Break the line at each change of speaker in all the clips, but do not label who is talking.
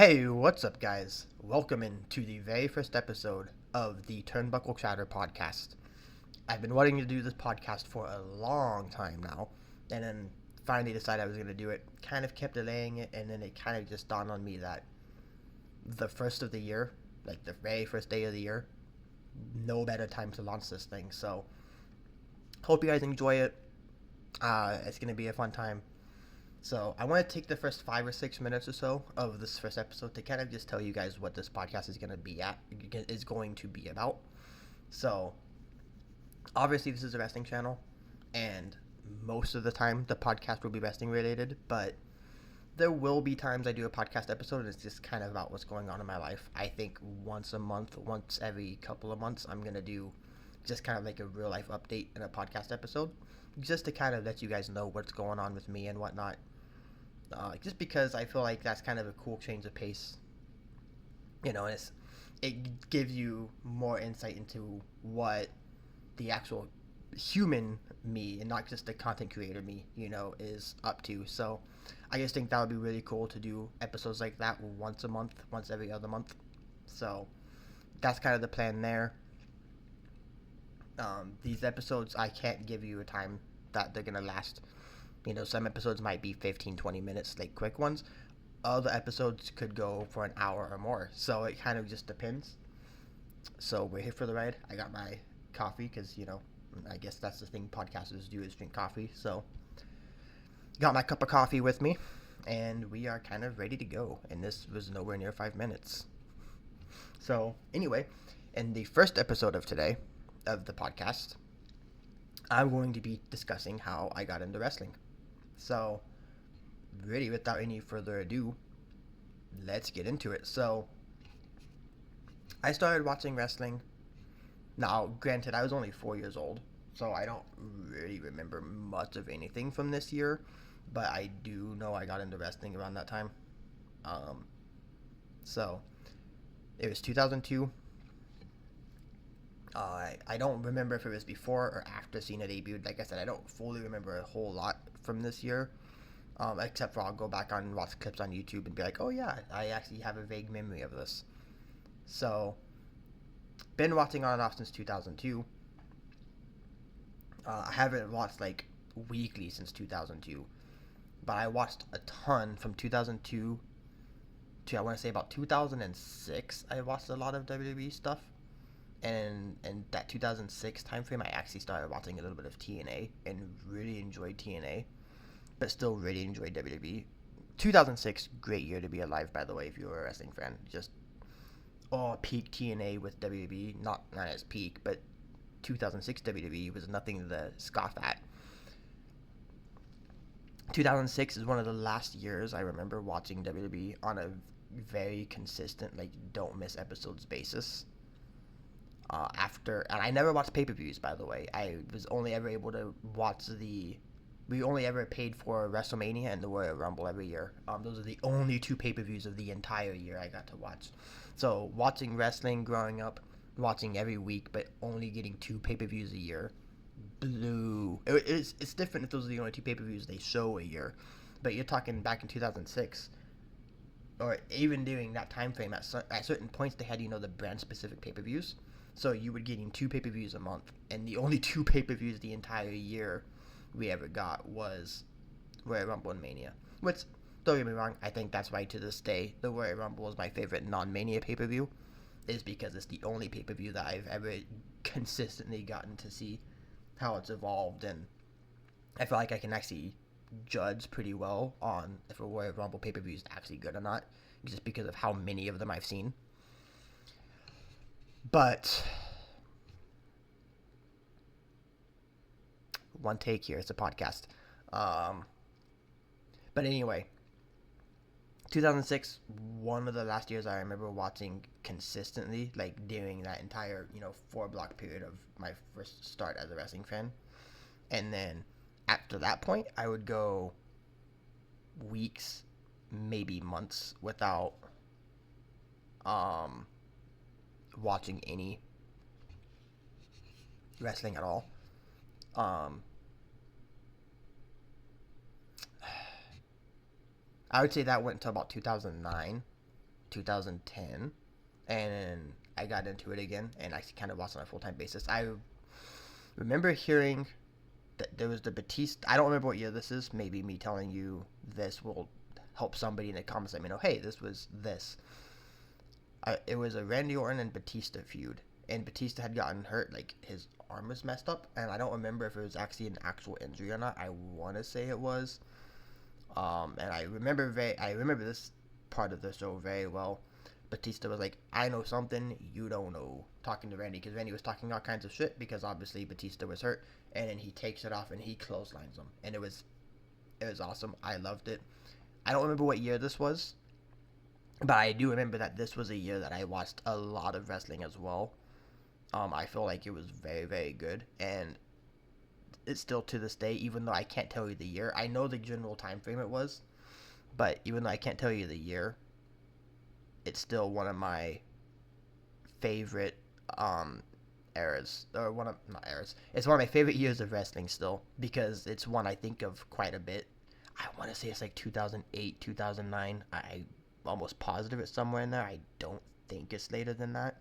Hey, what's up, guys? Welcome into the very first episode of the TurnbuckleChatter Podcast. I've been wanting to do this podcast for a long time now, and then finally decided I was going to do it. Kind of kept delaying it, and then it kind of just dawned on me that the first of the year, like the very first day of the year, no better time to launch this thing. So, hope you guys enjoy it. It's going to be a fun time. So I want to take the first 5 or 6 minutes or so of this first episode to kind of just tell you guys what this podcast is going to be about. So obviously this is a wrestling channel, and most of the time the podcast will be wrestling related, but there will be times I do a podcast episode and it's just kind of about what's going on in my life. I think once a month, once every couple of months, I'm going to do just kind of like a real life update in a podcast episode, just to kind of let you guys know what's going on with me and whatnot. Just because I feel like that's kind of a cool change of pace. It gives you more insight into what the actual human me, and not just the content creator me, is up to. So I just think that would be really cool to do episodes like that once a month, once every other month. So that's kind of the plan there. These episodes, I can't give you a time that they're going to last. Some episodes might be 15-20 minutes, like quick ones. Other episodes could go for an hour or more. So it kind of just depends. So we're here for the ride. I got my coffee because, I guess that's the thing podcasters do, is drink coffee. So got my cup of coffee with me, and we are kind of ready to go. And this was nowhere near 5 minutes. So anyway, in the first episode of today of the podcast, I'm going to be discussing how I got into wrestling. So, really, without any further ado, let's get into it. So, I started watching wrestling. Now, granted, I was only 4 years old, so I don't really remember much of anything from this year, but I do know I got into wrestling around that time. So, it was 2002. I don't remember if it was before or after Cena debuted. Like I said, I don't fully remember a whole lot from this year, except for I'll go back on and watch clips on YouTube and be like, oh yeah, I actually have a vague memory of this. So, been watching on and off since 2002. I haven't watched like weekly since 2002, but I watched a ton from 2002 to, I want to say, about 2006. I watched a lot of WWE stuff. And in that 2006 time frame, I actually started watching a little bit of TNA and really enjoyed TNA, but still really enjoyed WWE. 2006, great year to be alive, by the way, if you're a wrestling fan. Just peak TNA with WWE, not as peak, but 2006 WWE was nothing to scoff at. 2006 is one of the last years I remember watching WWE on a very consistent, like, don't miss episodes basis. And I never watched pay-per-views, by the way. I was only ever able to watch we only ever paid for WrestleMania and the Royal Rumble every year. Those are the only two pay-per-views of the entire year I got to watch. So watching wrestling growing up, watching every week, but only getting two pay-per-views a year, it's different if those are the only two pay-per-views they show a year. But you're talking back in 2006, or even during that time frame, at certain points they had, the brand-specific pay-per-views. So you were getting two pay-per-views a month, and the only two pay-per-views the entire year we ever got was Royal Rumble and Mania. Which, don't get me wrong, I think that's why to this day the Royal Rumble is my favorite non-Mania pay-per-view, is because it's the only pay-per-view that I've ever consistently gotten to see how it's evolved, and I feel like I can actually judge pretty well on if a Royal Rumble pay-per-view is actually good or not, just because of how many of them I've seen. But one take here, it's a podcast. But anyway, 2006, one of the last years I remember watching consistently, like during that entire 4-block period of my first start as a wrestling fan. And then after that point, I would go weeks, maybe months without watching any wrestling at all. I would say that went until about 2009. 2010, and I got into it again, and I kind of watched on a full-time basis. I remember hearing that there was the Batista. I don't remember what year this is. Maybe me telling you this will help somebody in the comments let me know, hey, this was this. It was a Randy Orton and Batista feud, and Batista had gotten hurt, like his arm was messed up, and I don't remember if it was actually an actual injury or not. I want to say it was. And I remember this part of the show very well. Batista was like, I know something you don't know, talking to Randy, because Randy was talking all kinds of shit because obviously Batista was hurt, and then he takes it off and he clotheslines him, and it was awesome. I loved it. I don't remember what year this was, but I do remember that this was a year that I watched a lot of wrestling as well. I feel like it was very, very good, and it's still to this day, even though I can't tell you the year. I know the general time frame it was, but even though I can't tell you the year, it's still one of my favorite eras, or not eras. It's one of my favorite years of wrestling still, because it's one I think of quite a bit. I want to say it's like 2008, 2009. I'm almost positive it's somewhere in there. I don't think it's later than that.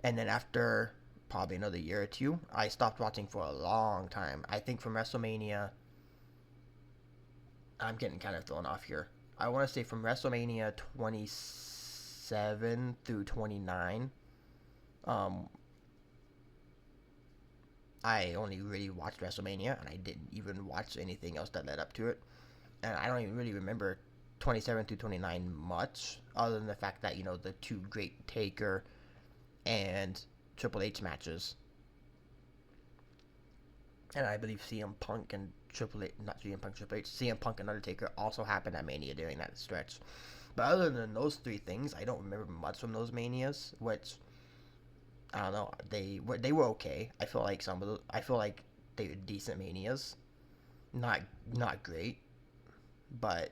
And then after probably another year or two, I stopped watching for a long time. I think from WrestleMania, I'm getting kind of thrown off here. I want to say from WrestleMania 27 through 29, I only really watched WrestleMania, and I didn't even watch anything else that led up to it. And I don't even really remember 27 through 29 much, other than the fact that, the two great Taker and Triple H matches. And I believe CM Punk and Triple H, not CM Punk, Triple H, CM Punk and Undertaker also happened at Mania during that stretch. But other than those three things, I don't remember much from those Manias, which, I don't know, they were okay. I feel like they were decent Manias. Not great, but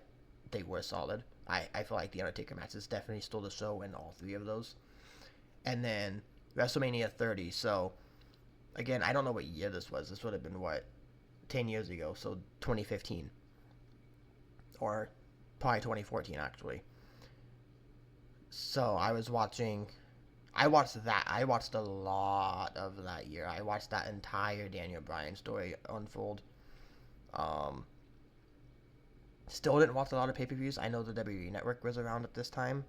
they were solid. I feel like the Undertaker matches definitely stole the show in all three of those. And then WrestleMania 30. So, again, I don't know what year this was. This would have been, 10 years ago. So, 2015. Or probably 2014, actually. So, I watched that. I watched a lot of that year. I watched that entire Daniel Bryan story unfold. Still didn't watch a lot of pay-per-views. I know the WWE Network was around at this time.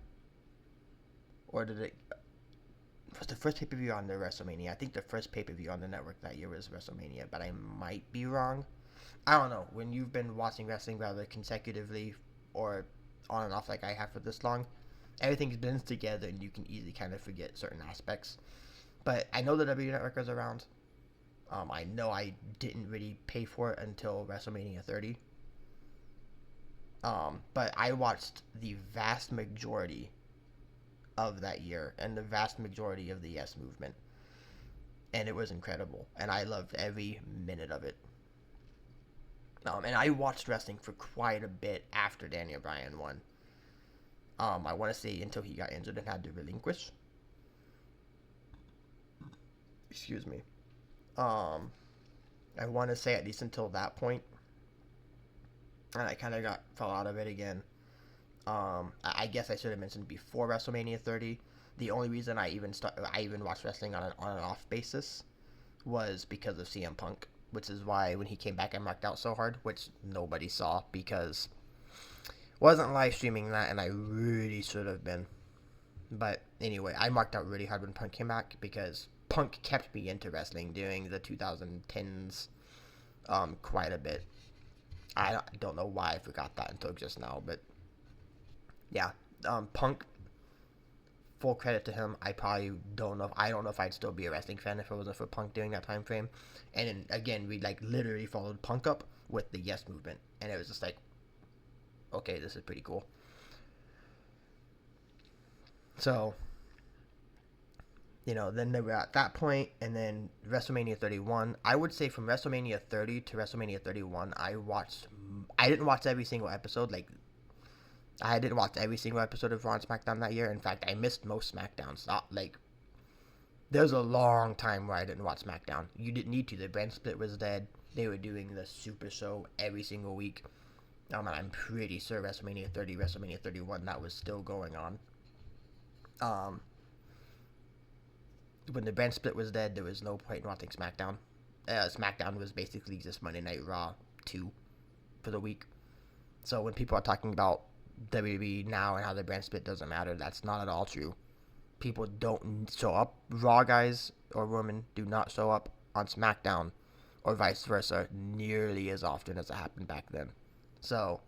Or did it... Was the first pay-per-view on the WrestleMania? I think the first pay-per-view on the network that year was WrestleMania, but I might be wrong. I don't know. When you've been watching wrestling rather consecutively or on and off like I have for this long, everything blends together and you can easily kind of forget certain aspects. But I know the WWE Network was around. I know I didn't really pay for it until WrestleMania 30. But I watched the vast majority of that year and the vast majority of the Yes Movement, and it was incredible, and I loved every minute of it. And I watched wrestling for quite a bit after Daniel Bryan won. I want to say until he got injured and had to relinquish. Excuse me. I want to say at least until that point, and I kind of fell out of it again. I guess I should have mentioned before WrestleMania 30, the only reason I even watched wrestling on an off basis was because of CM Punk, which is why when he came back I marked out so hard, which nobody saw because wasn't live streaming that, and I really should have been. But anyway, I marked out really hard when Punk came back because Punk kept me into wrestling during the 2010s quite a bit. I don't know why I forgot that until just now, but yeah, Punk, full credit to him. I don't know if I'd still be a wrestling fan if it wasn't for Punk during that time frame. And then, again, we literally followed Punk up with the Yes Movement, and it was just like, okay, this is pretty cool. So, then they were at that point, and then WrestleMania 31. I would say from WrestleMania 30 to WrestleMania 31, I didn't watch every single episode, I didn't watch every single episode of Raw and SmackDown that year. In fact, I missed most SmackDowns. There was a long time where I didn't watch SmackDown. You didn't need to. The brand split was dead. They were doing the Super Show every single week. I'm pretty sure WrestleMania 30, WrestleMania 31, that was still going on. Um, when the brand split was dead, there was no point in watching SmackDown. SmackDown was basically just Monday Night Raw 2 for the week. So when people are talking about WWE now and how the brand split doesn't matter, that's not at all true. People don't show up. Raw guys or women do not show up on SmackDown or vice versa nearly as often as it happened back then. So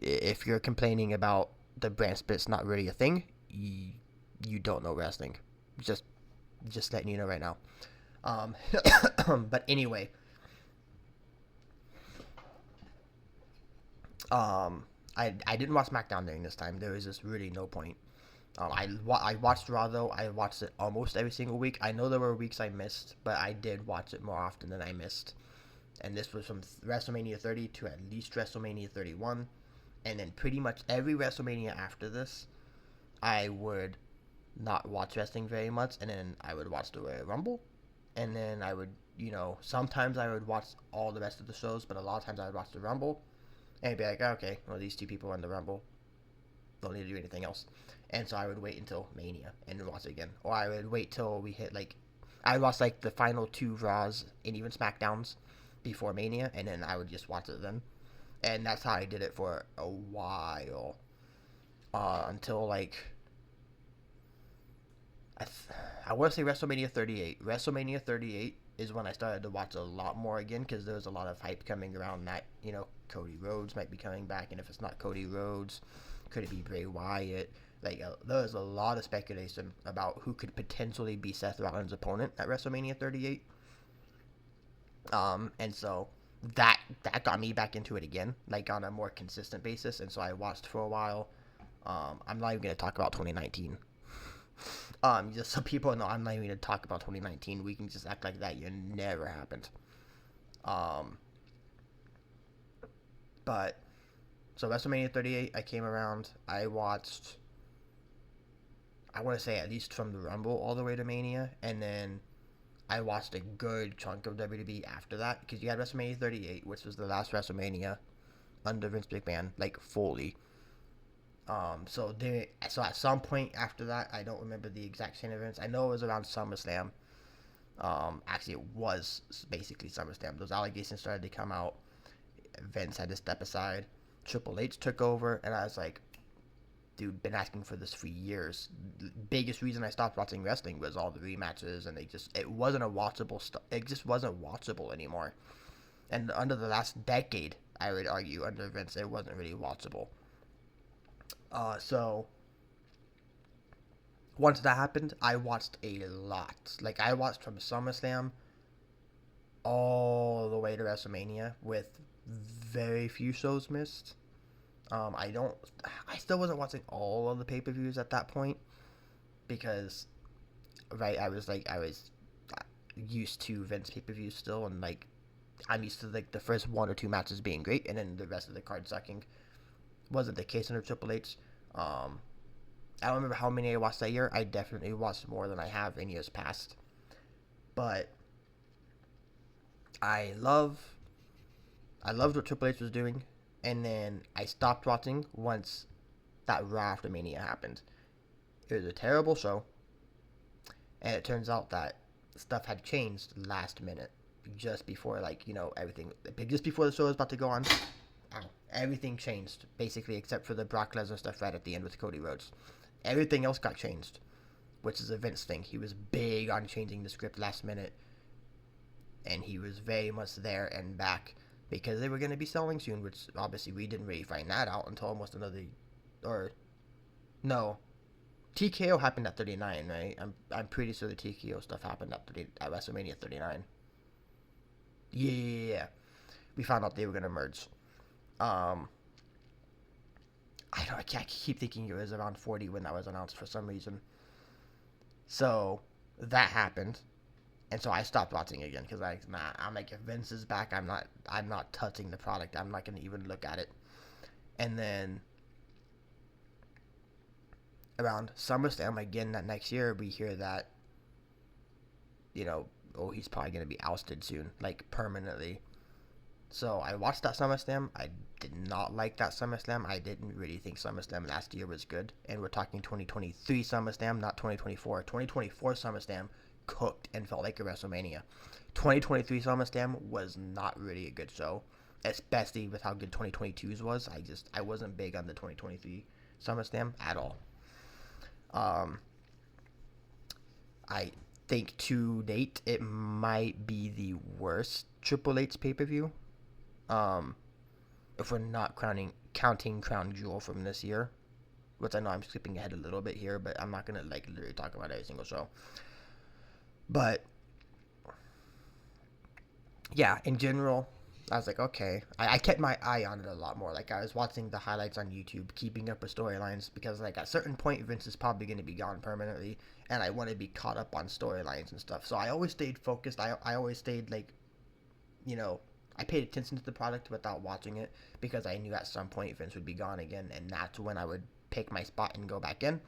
if you're complaining about the brand split's not really a thing, you don't know wrestling. Just letting you know right now. But anyway, I didn't watch SmackDown during this time. There was just really no point. I watched Raw though. I watched it almost every single week. I know there were weeks I missed, but I did watch it more often than I missed. And this was from WrestleMania 30 to at least WrestleMania 31, and then pretty much every WrestleMania after this, I would not watch wrestling very much, and then I would watch the Royal Rumble, and then I would, sometimes I would watch all the rest of the shows, but a lot of times I would watch the Rumble, and I'd be like, okay, well, these two people are in the Rumble, don't need to do anything else. And so I would wait until Mania and then watch it again. Or I would wait till we hit, I watched, the final 2 Raws and even SmackDowns before Mania, and then I would just watch it then. And that's how I did it for a while. Until, I want to say WrestleMania 38. WrestleMania 38 is when I started to watch a lot more again, because there was a lot of hype coming around that, Cody Rhodes might be coming back, and if it's not Cody Rhodes, could it be Bray Wyatt? There was a lot of speculation about who could potentially be Seth Rollins' opponent at WrestleMania 38. And so that got me back into it again, on a more consistent basis. And so I watched for a while. I'm not even going to talk about 2019. Just so people know, I'm not even going to talk about 2019. We can just act like that never happened. But so WrestleMania 38, I came around. I watched, I want to say at least from the Rumble all the way to Mania, and then I watched a good chunk of WWE after that, because you had WrestleMania 38, which was the last WrestleMania under Vince McMahon, fully. So at some point after that, I don't remember the exact chain events. I know it was around SummerSlam. Actually, it was basically SummerSlam. Those allegations started to come out. Vince had to step aside. Triple H took over, and I was like, dude, been asking for this for years. The biggest reason I stopped watching wrestling was all the rematches, and it wasn't a watchable it just wasn't watchable anymore. And under the last decade, I would argue, under Vince, it wasn't really watchable. So once that happened, I watched a lot. I watched from SummerSlam all the way to WrestleMania with very few shows missed. I still wasn't watching all of the pay-per-views at that point, because, I was used to Vince pay-per-views still, and I'm used to the first 1 or 2 matches being great, and then the rest of the card sucking. Wasn't the case under Triple H. I don't remember how many I watched that year. I definitely watched more than I have in years past. But I loved what Triple H was doing, and then I stopped watching once that Raw after Mania happened. It was a terrible show, and it turns out that stuff had changed last minute, just before everything, just before the show was about to go on. Everything changed, basically, except for the Brock Lesnar stuff right at the end with Cody Rhodes. Everything else got changed, which is a Vince thing. He was big on changing the script last minute, and he was very much there and back, because they were going to be selling soon, which obviously we didn't really find that out until almost no, TKO happened at 39, right? I'm pretty sure the TKO stuff happened at WrestleMania 39. Yeah. We found out they were going to merge. I keep thinking it was around 40 when that was announced for some reason. So that happened, and so I stopped watching again, because I'm like, if Vince is back, I'm not touching the product. I'm not gonna even look at it. And then around SummerSlam again that next year, we hear that, he's probably gonna be ousted soon, permanently. So I watched that SummerSlam. I did not like that SummerSlam. I didn't really think SummerSlam last year was good. And we're talking 2023 SummerSlam, not 2024. 2024 SummerSlam cooked and felt like a WrestleMania. 2023 SummerSlam was not really a good show, especially with how good 2022's was. I wasn't big on the 2023 SummerSlam at all. I think to date it might be the worst Triple H pay-per-view. If we're not counting Crown Jewel from this year, which I know I'm skipping ahead a little bit here, but I'm not gonna like literally talk about every single show. But yeah, in general, I was like, okay. I kept my eye on it a lot more. Like, I was watching the highlights on YouTube, keeping up with storylines, because, like, at a certain point, Vince is probably going to be gone permanently, and I want to be caught up on storylines and stuff. So I always stayed focused. I always stayed, like, I paid attention to the product without watching it, because I knew at some point Vince would be gone again, and that's when I would pick my spot and go back in.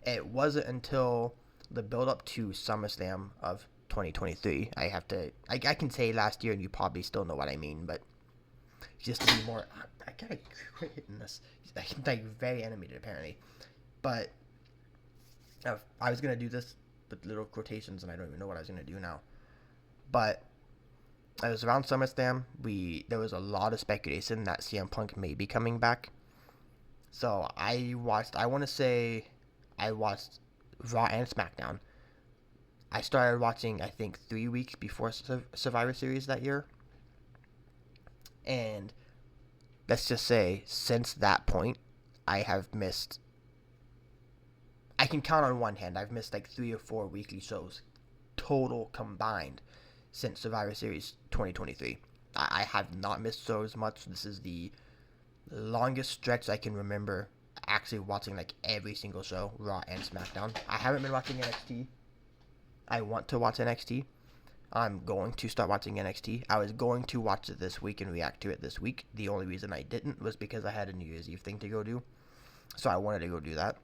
It wasn't until the build-up to SummerSlam of 2023. I can say last year and you probably still know what I mean, but just to be more, I gotta quit hitting this. I'm like very animated apparently, but I was gonna do this with little quotations and I don't even know what I was gonna do now. But it was around SummerSlam. There was a lot of speculation that CM Punk may be coming back. So I watched Raw and SmackDown. I started watching, I think, 3 weeks before Survivor Series that year. And let's just say, since that point, I have missed... I can count on one hand. I've missed like 3 or 4 weekly shows total combined since Survivor Series 2023. I have not missed shows much. This is the longest stretch I can remember actually watching like every single show, Raw and SmackDown. I haven't been watching NXT. I want to watch NXT. I'm going to start watching NXT. I was going to watch it this week and react to it this week. The only reason I didn't was because I had a New Year's Eve thing to go do. So I wanted to go do that.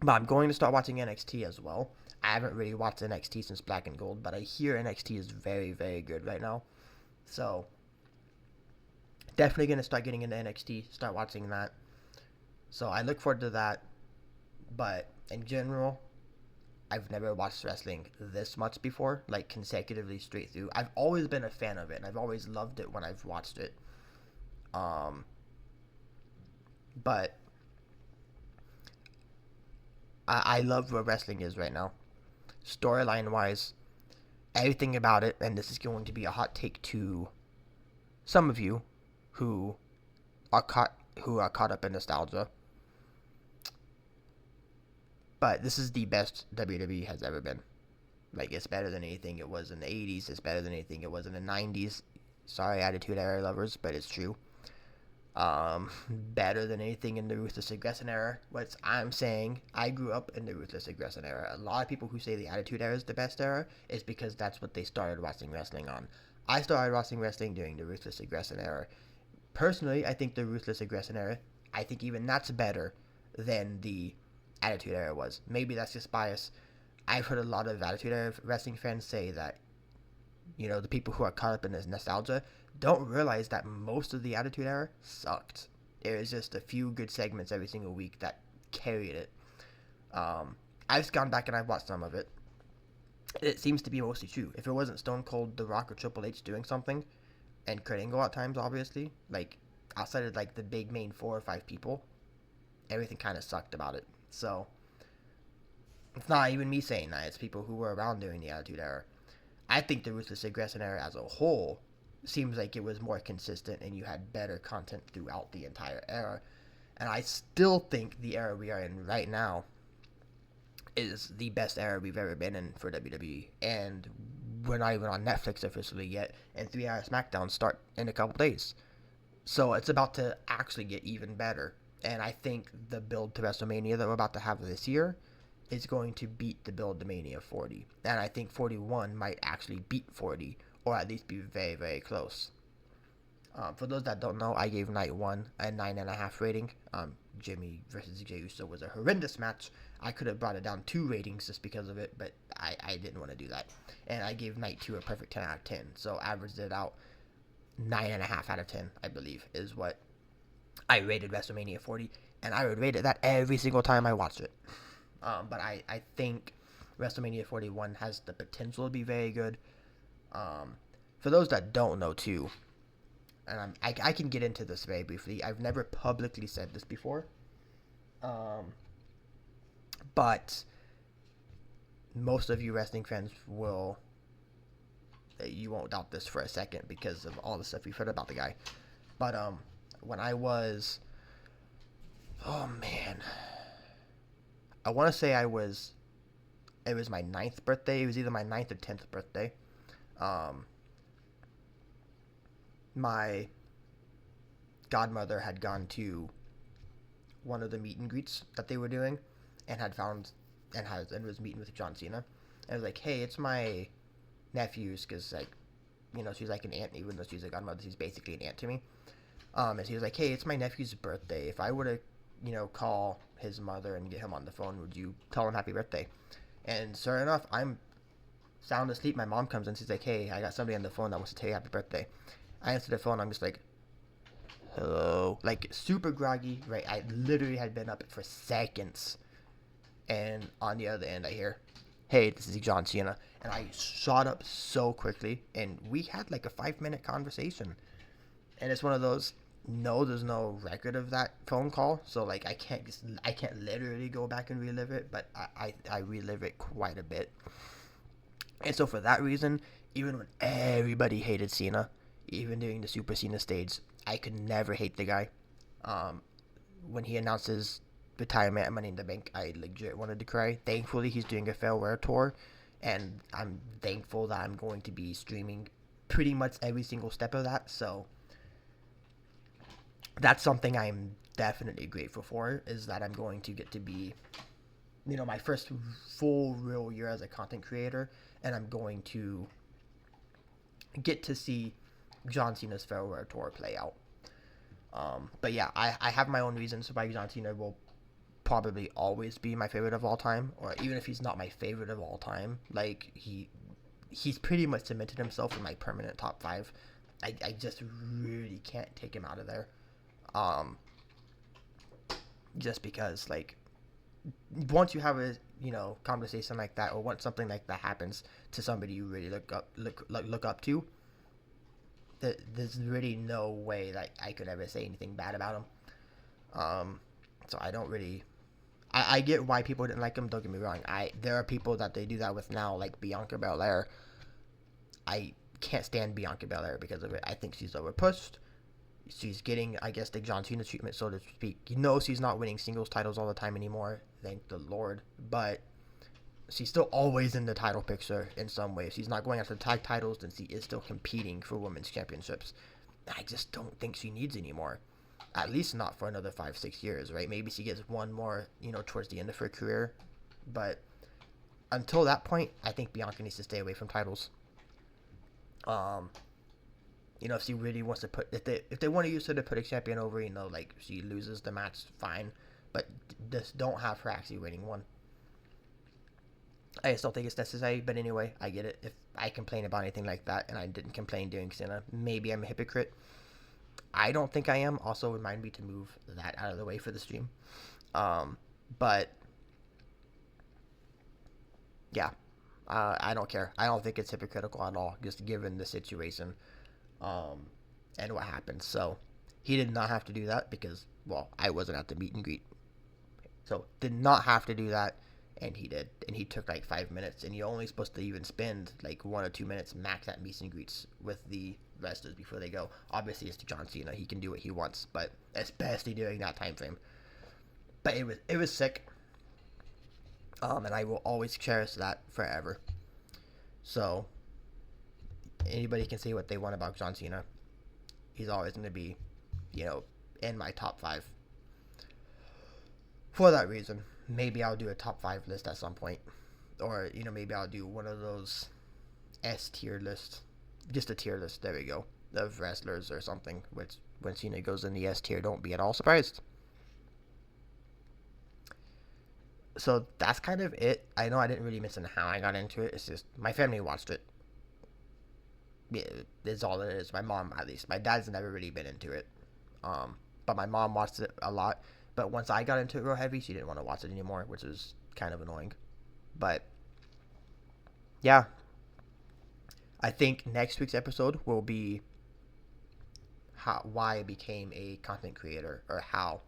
But I'm going to start watching NXT as well. I haven't really watched NXT since Black and Gold, but I hear NXT is very, very good right now. So definitely going to start getting into NXT, start watching that. So I look forward to that. But in general, I've never watched wrestling this much before, like consecutively straight through. I've always been a fan of it, and I've always loved it when I've watched it. But I love where wrestling is right now. Storyline-wise, everything about it, and this is going to be a hot take to some of you who are caught up in nostalgia. But this is the best WWE has ever been. Like, it's better than anything it was in the 80s. It's better than anything it was in the 90s. Sorry, Attitude Era lovers, but it's true. Better than anything in the Ruthless Aggression Era. What I'm saying, I grew up in the Ruthless Aggression Era. A lot of people who say the Attitude Era is the best era is because that's what they started watching wrestling on. I started watching wrestling during the Ruthless Aggression Era. Personally, I think the Ruthless Aggression Era, I think even that's better than the Attitude Era was. Maybe that's just bias. I've heard a lot of Attitude Era wrestling fans say that, the people who are caught up in this nostalgia don't realize that most of the Attitude Era sucked. There was just a few good segments every single week that carried it. I've just gone back and I've watched some of it. It seems to be mostly true. If it wasn't Stone Cold, The Rock, or Triple H doing something, and Kurt Angle at times, obviously, like, outside of, like, the big main 4 or 5 people, everything kind of sucked about it. So, it's not even me saying that. It's people who were around during the Attitude Era. I think the Ruthless Aggression Era as a whole seems like it was more consistent and you had better content throughout the entire era. And I still think the era we are in right now is the best era we've ever been in for WWE. And we're not even on Netflix officially yet. And 3-hour SmackDown start in a couple days. So it's about to actually get even better. And I think the build to WrestleMania that we're about to have this year is going to beat the build to Mania 40. And I think 41 might actually beat 40, or at least be very, very close. For those that don't know, I gave Night 1 a 9.5 rating. Jimmy versus Jey Uso was a horrendous match. I could have brought it down 2 ratings just because of it, but I didn't want to do that. And I gave Night 2 a perfect 10 out of 10, so averaged it out. 9.5 out of 10, I believe, is what I rated WrestleMania 40, and I would rate it that every single time I watch it. But I think WrestleMania 41 has the potential to be very good. For those that don't know, too, and I can get into this very briefly. I've never publicly said this before, but most of you wrestling fans you won't doubt this for a second because of all the stuff you've heard about the guy. But when I was, oh man, I want to say it was my 9th birthday. It was either my 9th or 10th birthday. My godmother had gone to one of the meet and greets that they were doing, and had found and was meeting with John Cena. And I was like, hey, it's my nephew's, because like, she's like an aunt, even though she's a godmother, she's basically an aunt to me. And she was like, hey, it's my nephew's birthday. If I were to, call his mother and get him on the phone, would you tell him happy birthday? And sure enough, I'm sound asleep. My mom comes in, she's like, hey, I got somebody on the phone that wants to tell you happy birthday. I answer the phone, I'm just like, hello, like super groggy, right? I literally had been up for seconds, and on the other end I hear, hey, this is John Cena, and I shot up so quickly, and we had like a 5-minute conversation, and it's one of those, no, there's no record of that phone call, so like I can't literally go back and relive it, but I relive it quite a bit. And so for that reason, even when everybody hated Cena, even during the Super Cena stage, I could never hate the guy. When he announced his retirement at Money in the Bank, I legit wanted to cry. Thankfully, he's doing a farewell tour, and I'm thankful that I'm going to be streaming pretty much every single step of that. So that's something I'm definitely grateful for, is that I'm going to get to be, my first full real year as a content creator, and I'm going to get to see John Cena's farewell tour play out. But yeah, I have my own reasons why John Cena will probably always be my favorite of all time, or even if he's not my favorite of all time, like he's pretty much cemented himself in my permanent top 5. I just really can't take him out of there. Just because, like, once you have a conversation like that, or once something like that happens to somebody you really look up to, there's really no way that I could ever say anything bad about him. So I don't really. I get why people didn't like him. Don't get me wrong. There are people that they do that with now, like Bianca Belair. I can't stand Bianca Belair because of it. I think she's overpushed. She's getting, I guess, the John Cena treatment, so to speak. She's not winning singles titles all the time anymore, thank the Lord. But she's still always in the title picture in some way. If she's not going after tag titles, then she is still competing for women's championships. I just don't think she needs anymore. At least not for another 5-6 years, right? Maybe she gets one more, towards the end of her career. But until that point, I think Bianca needs to stay away from titles. If she really wants to if they want to use her to put a champion over, like she loses the match, fine. But just don't have her actually winning one. I just don't think it's necessary, but anyway, I get it. If I complain about anything like that, and I didn't complain during Cena, maybe I'm a hypocrite. I don't think I am. Also, remind me to move that out of the way for the stream. But yeah, I don't care. I don't think it's hypocritical at all, just given the situation, and what happened. So he did not have to do that because, well, I wasn't at the meet and greet, so did not have to do that. And he did. And he took like 5 minutes. And you're only supposed to even spend like 1 or 2 minutes max at meet and greets with the wrestlers before they go. Obviously, it's John Cena. He can do what he wants. But especially during that time frame. But it was sick. And I will always cherish that forever. So, anybody can say what they want about John Cena. He's always going to be, in my top 5. For that reason. Maybe I'll do a top 5 list at some point. Or, maybe I'll do one of those S tier lists. Just a tier list, there we go. Of wrestlers or something. Which, when Cena goes in the S tier, don't be at all surprised. So, that's kind of it. I know I didn't really mention how I got into it. It's just, my family watched it. Yeah, is all it is. My mom, at least. My dad's never really been into it. But my mom watched it a lot. But once I got into it real heavy, she didn't want to watch it anymore, which was kind of annoying. But yeah, I think next week's episode will be why I became a content creator, or how,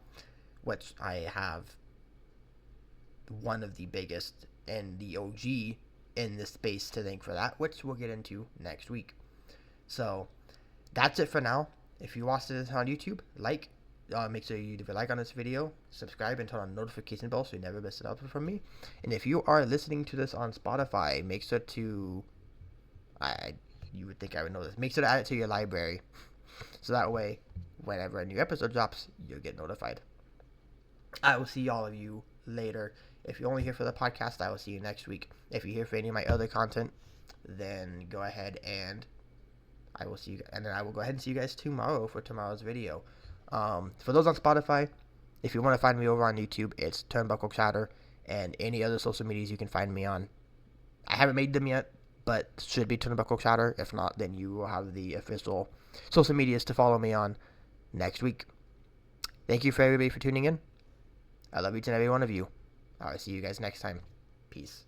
which I have one of the biggest and the OG in this space to thank for that, which we'll get into next week. So that's it for now. If you watched this on YouTube, make sure you leave a like on this video, subscribe, and turn on the notification bell so you never miss an upload from me. And if you are listening to this on Spotify, make sure to, you would think I would know this, make sure to add it to your library. So that way, whenever a new episode drops, you'll get notified. I will see all of you later. If you're only here for the podcast, I will see you next week. If you're here for any of my other content, then go ahead and I will see you, and then I will go ahead and see you guys tomorrow for tomorrow's video. For those on Spotify, if you want to find me over on YouTube, it's TurnbuckleChatter, and any other social medias you can find me on. I haven't made them yet, but should be TurnbuckleChatter. If not, then you will have the official social medias to follow me on next week. Thank you for everybody for tuning in. I love each and every one of you. I'll see you guys next time. Peace.